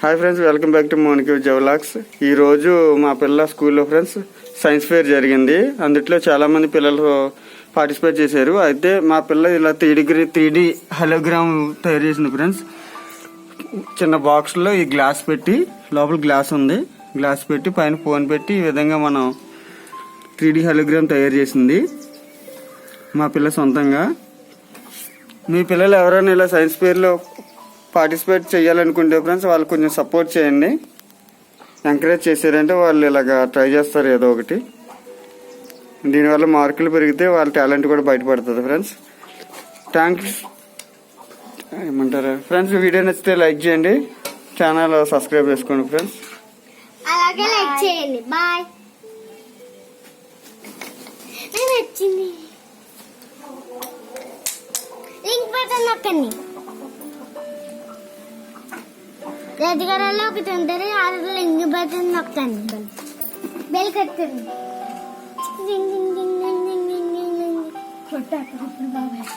Hi friends, welcome back to Monika జవలాక్స్. ఈరోజు మా పిల్లల స్కూల్లో ఫ్రెండ్స్ సైన్స్ ఫేర్ జరిగింది. అందులో చాలామంది పిల్లలు పార్టిసిపేట్ చేశారు. అయితే మా పిల్ల ఇలా 3D హలోగ్రామ్ తయారు చేసింది ఫ్రెండ్స్. చిన్న బాక్స్లో ఈ గ్లాస్ పెట్టి, లోపల గ్లాస్ ఉంది, గ్లాస్ పెట్టి పైన ఫోన్ పెట్టి ఈ విధంగా మనం 3D హలోగ్రామ్ తయారు చేసింది మా పిల్ల సొంతంగా. మీ పిల్లలు ఎవరైనా ఇలా సైన్స్ ఫేర్లో పార్టిసిపేట్ చేయాలనుకుంటే ఫ్రెండ్స్ వాళ్ళు కొంచెం సపోర్ట్ చేయండి. ఎంకరేజ్ చేశారంటే వాళ్ళు ఇలాగ ట్రై చేస్తారు ఏదో ఒకటి. దీనివల్ల మార్కులు పెరిగితే వాళ్ళ టాలెంట్ కూడా బయటపడుతుంది ఫ్రెండ్స్. థ్యాంక్స్. ఏమంటారా ఫ్రెండ్స్, వీడియో నచ్చితే లైక్ చేయండి, ఛానల్ సబ్స్క్రైబ్ చేసుకోండి ఫ్రెండ్స్. అలాగే లైక్ చేయండి. బాయ్. నచ్చింది లింక్ బటన్ నొక్కండి. రెడ్ కలర్ లో ఒకటి ఉంటుంది, ఆ లింక్ బటన్ నొక్కండి. బెల్ కట్టండి. కొట్టాక బాబాయ్.